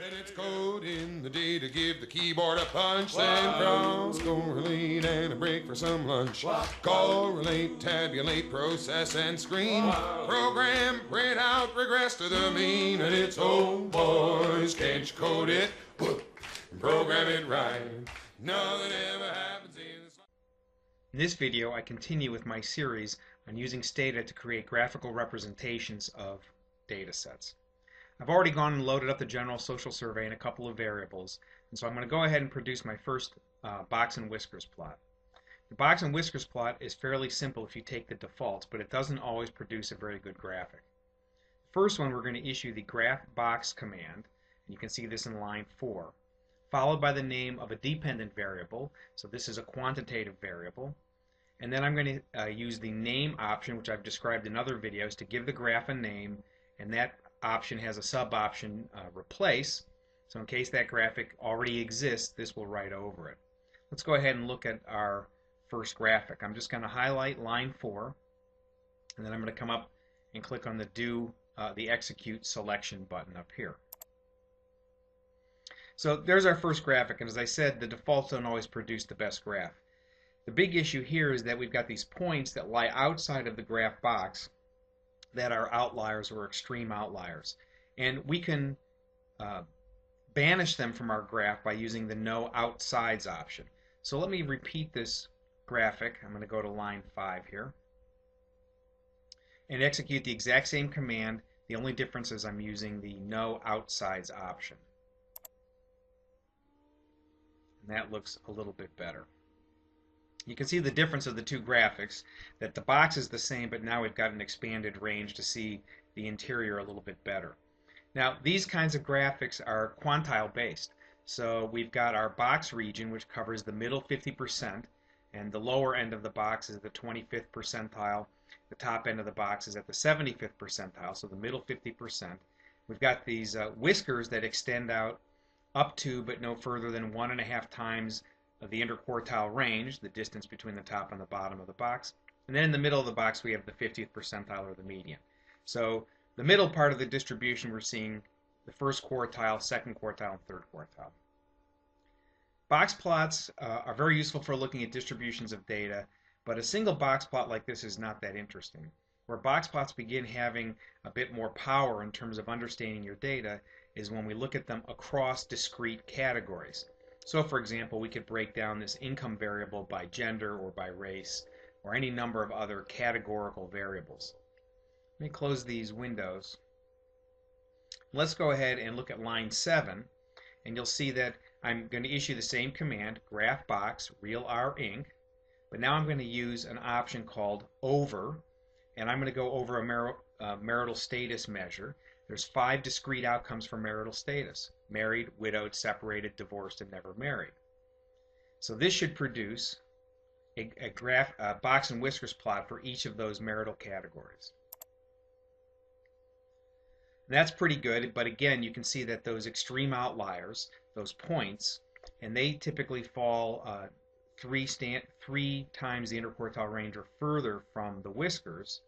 And it's code in the D to give the keyboard a punch. Then cross, correlate, and a break for some lunch. Correlate, tabulate, process, and screen. Program, print out, regress to the mean. And it's, oh boys, can't you code it? Program it right. Nothing ever happens in this. In this video, I continue with my series on using Stata to create graphical representations of data sets. I've already gone and loaded up the general social survey and a couple of variables, and so I'm going to go ahead and produce my first box and whiskers plot. The box and whiskers plot is fairly simple if you take the defaults, but it doesn't always produce a very good graphic. First one, we're going to issue the graph box command, and you can see this in line 4, followed by the name of a dependent variable, so this is a quantitative variable, and then I'm going to use the name option, which I've described in other videos, to give the graph a name, and that option has a sub-option replace, so in case that graphic already exists, this will write over it. Let's go ahead and look at our first graphic. I'm just going to highlight line 4, and then I'm going to come up and click on the execute selection button up here. So there's our first graphic, and as I said, the defaults don't always produce the best graph. The big issue here is that we've got these points that lie outside of the graph box that are outliers or extreme outliers, and we can banish them from our graph by using the no outsides option. So let me repeat this graphic. I'm going to go to line 5 here and execute the exact same command. The only difference is I'm using the no outsides option, and that looks a little bit better. You can see the difference of the two graphics, that the box is the same, but now we've got an expanded range to see the interior a little bit better. Now, these kinds of graphics are quantile based. So we've got our box region, which covers the middle 50%, and the lower end of the box is the 25th percentile. The top end of the box is at the 75th percentile, so the middle 50%. We've got these whiskers that extend out up to, but no further than 1.5 times of the interquartile range, the distance between the top and the bottom of the box. And then in the middle of the box we have the 50th percentile or the median. So the middle part of the distribution, we're seeing the first quartile, second quartile, and third quartile. Box plots are very useful for looking at distributions of data, but a single box plot like this is not that interesting. Where box plots begin having a bit more power in terms of understanding your data is when we look at them across discrete categories. So for example, we could break down this income variable by gender or by race or any number of other categorical variables. Let me close these windows. Let's go ahead and look at line 7, and you'll see that I'm going to issue the same command, graph box real R inc, but now I'm going to use an option called over, and I'm going to go over a marital status measure. There's 5 discrete outcomes for marital status: married, widowed, separated, divorced, and never married. So this should produce a box and whiskers plot for each of those marital categories. And that's pretty good, but again, you can see that those extreme outliers, those points, and they typically fall 3 times the interquartile range or further from the whiskers,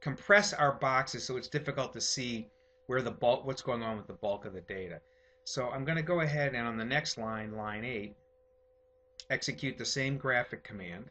compress our boxes so it's difficult to see where the bulk, what's going on with the bulk of the data. So I'm going to go ahead and on the next line, line 8, execute the same graphic command,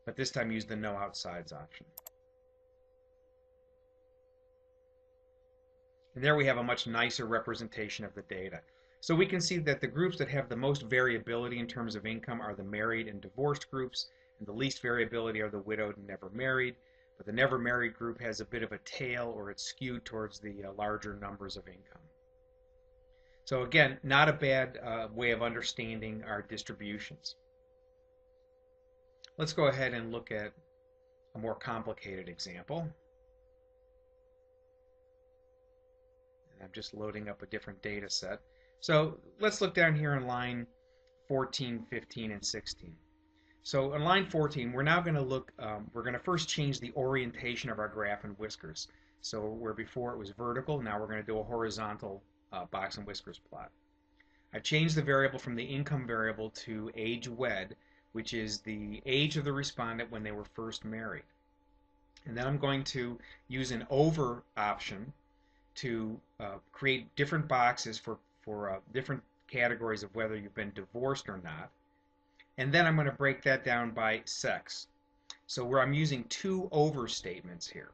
but this time use the no outsides option. And there we have a much nicer representation of the data. So we can see that the groups that have the most variability in terms of income are the married and divorced groups, and the least variability are the widowed and never married. But the never married group has a bit of a tail, or it's skewed towards the larger numbers of income. So again, not a bad way of understanding our distributions. Let's go ahead and look at a more complicated example. And I'm just loading up a different data set. So let's look down here in line 14, 15, and 16. So in line 14, we're now going to look, we're going to first change the orientation of our graph and whiskers. So where before it was vertical, now we're going to do a horizontal box and whiskers plot. I've changed the variable from the income variable to age wed, which is the age of the respondent when they were first married. And then I'm going to use an over option to create different boxes for different categories of whether you've been divorced or not. And then I'm going to break that down by sex. So where I'm using two overstatements here.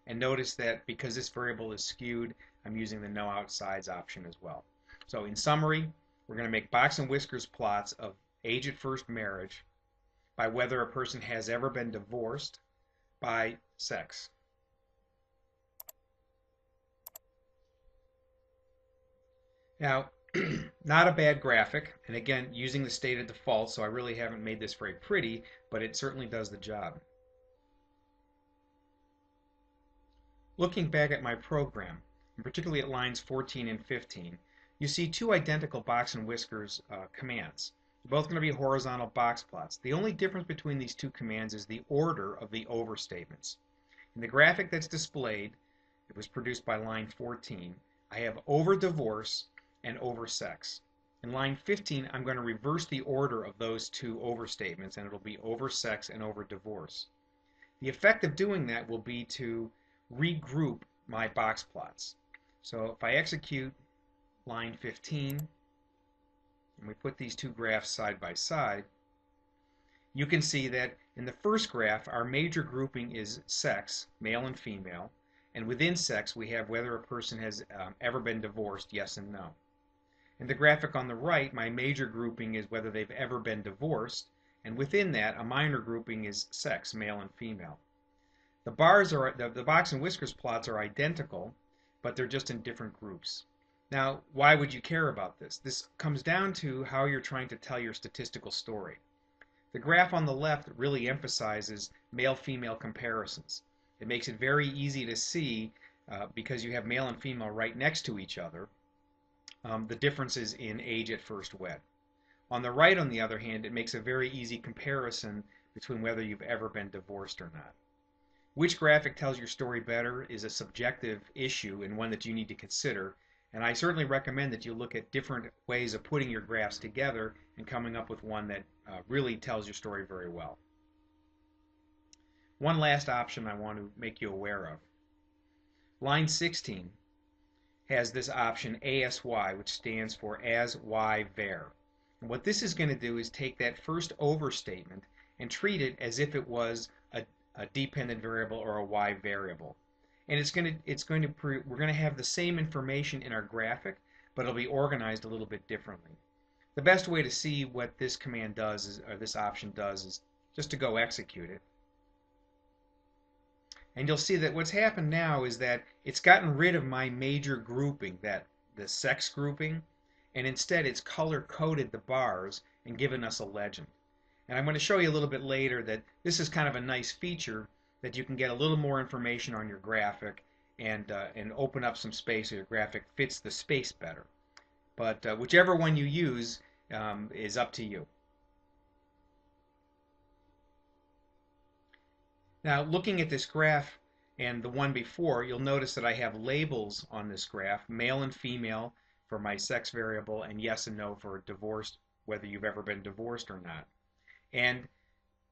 And notice that because this variable is skewed, I'm using the no outsides option as well. So in summary, we're going to make box and whiskers plots of age at first marriage by whether a person has ever been divorced by sex. Now, not a bad graphic, and again, using the stated default, so I really haven't made this very pretty, but it certainly does the job. Looking back at my program, and particularly at lines 14 and 15, you see two identical box and whiskers commands. They're both going to be horizontal box plots. The only difference between these two commands is the order of the overstatements. In the graphic that's displayed, it was produced by line 14, I have over divorce and over sex. In line 15, I'm going to reverse the order of those two overstatements, and it'll be over sex and over divorce. The effect of doing that will be to regroup my box plots. So if I execute line 15, and we put these two graphs side by side, you can see that in the first graph, our major grouping is sex, male and female, and within sex, we have whether a person has ever been divorced, yes and no. In the graphic on the right, my major grouping is whether they've ever been divorced, and within that, a minor grouping is sex, male and female. The box and whiskers plots are identical, but they're just in different groups. Now, why would you care about this? This comes down to how you're trying to tell your statistical story. The graph on the left really emphasizes male-female comparisons. It makes it very easy to see, because you have male and female right next to each other, the differences in age at first wed. On the right, on the other hand, it makes a very easy comparison between whether you've ever been divorced or not. Which graphic tells your story better is a subjective issue and one that you need to consider, and I certainly recommend that you look at different ways of putting your graphs together and coming up with one that really tells your story very well. One last option I want to make you aware of. Line 16 has this option ASY, which stands for as y var. And what this is going to do is take that first overstatement and treat it as if it was a dependent variable or a y variable. And we're going to have the same information in our graphic, but it'll be organized a little bit differently. The best way to see what this command does, or this option does, is just to go execute it. And you'll see that what's happened now is that it's gotten rid of my major grouping, the sex grouping, and instead it's color-coded the bars and given us a legend. And I'm going to show you a little bit later that this is kind of a nice feature that you can get a little more information on your graphic and open up some space so your graphic fits the space better. But whichever one you use is up to you. Now, looking at this graph and the one before, you'll notice that I have labels on this graph, male and female for my sex variable, and yes and no for divorced, whether you've ever been divorced or not. And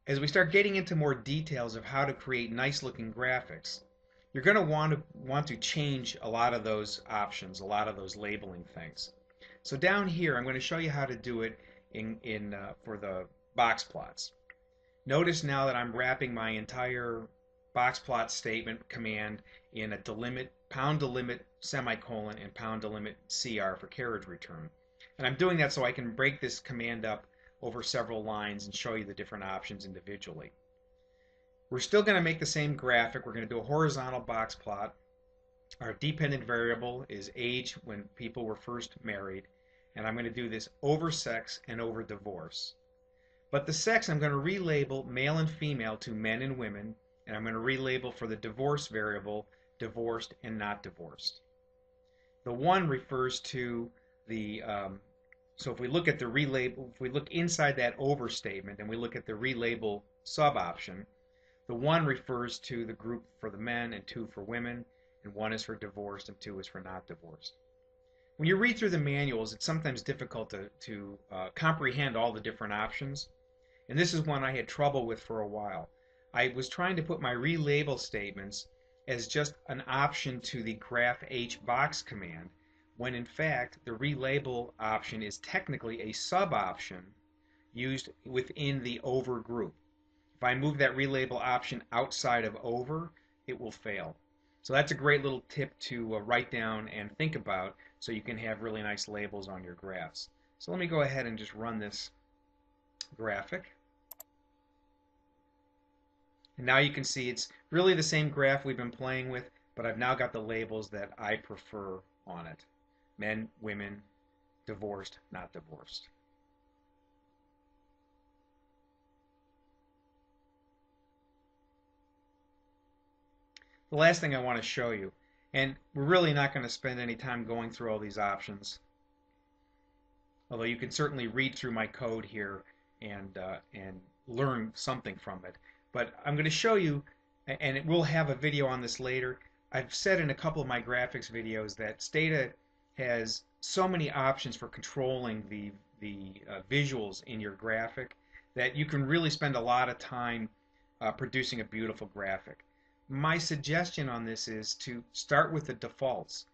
as we start getting into more details of how to create nice looking graphics, you're going to want to change a lot of those options, a lot of those labeling things. So down here, I'm going to show you how to do it for the box plots. Notice now that I'm wrapping my entire box plot statement command in a delimit, pound delimit, semicolon, and pound delimit CR for carriage return. And I'm doing that so I can break this command up over several lines and show you the different options individually. We're still going to make the same graphic. We're going to do a horizontal box plot. Our dependent variable is age when people were first married, and I'm going to do this over sex and over divorce. But the sex I'm going to relabel male and female to men and women, and I'm going to relabel for the divorce variable divorced and not divorced. The one refers to the so if we look at the relabel, if we look inside that overstatement and we look at the relabel sub option, the one refers to the group for the men and two for women, and one is for divorced and two is for not divorced. When you read through the manuals, it's sometimes difficult to comprehend all the different options, and this is one I had trouble with for a while. I was trying to put my relabel statements as just an option to the graph hbox command, when in fact the relabel option is technically a sub-option used within the over group. If I move that relabel option outside of over, it will fail. So that's a great little tip to write down and think about so you can have really nice labels on your graphs. So let me go ahead and just run this graphic. And now you can see it's really the same graph we've been playing with, but I've now got the labels that I prefer on it. Men, women, divorced, not divorced. The last thing I want to show you, and we're really not going to spend any time going through all these options, although you can certainly read through my code here and learn something from it. But I'm going to show you, and we'll have a video on this later. I've said in a couple of my graphics videos that Stata has so many options for controlling the visuals in your graphic that you can really spend a lot of time producing a beautiful graphic. My suggestion on this is to start with the defaults.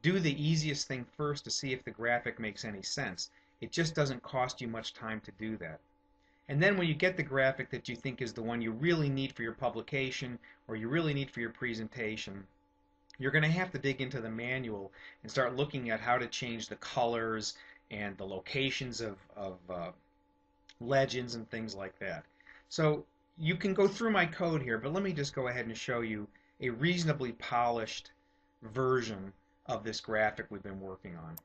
Do the easiest thing first to see if the graphic makes any sense. It just doesn't cost you much time to do that. And then when you get the graphic that you think is the one you really need for your publication or you really need for your presentation, you're going to have to dig into the manual and start looking at how to change the colors and the locations of legends and things like that. So you can go through my code here, but let me just go ahead and show you a reasonably polished version of this graphic we've been working on.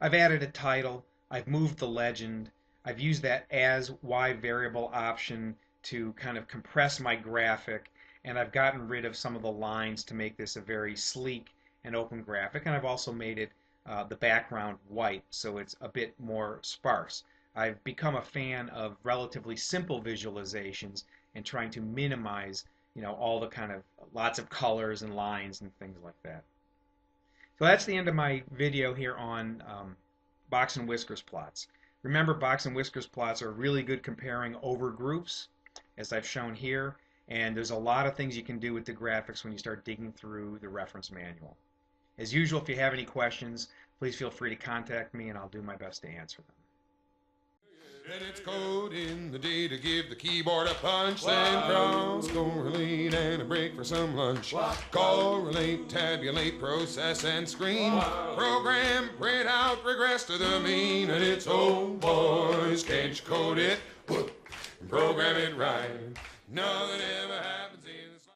I've added a title, I've moved the legend, I've used that as Y variable option to kind of compress my graphic, and I've gotten rid of some of the lines to make this a very sleek and open graphic, and I've also made it the background white so it's a bit more sparse. I've become a fan of relatively simple visualizations and trying to minimize, all the kind of lots of colors and lines and things like that. So that's the end of my video here on box and whiskers plots. Remember, box and whiskers plots are really good comparing over groups, as I've shown here, and there's a lot of things you can do with the graphics when you start digging through the reference manual. As usual, if you have any questions, please feel free to contact me and I'll do my best to answer them. And it's code in the day to give the keyboard a punch, then cross, correlate, and a break for some lunch. Correlate, tabulate, process, and screen. Program, print out, regress to the mean. And it's, oh boys, can't you code it? Program it right. Nothing ever happened.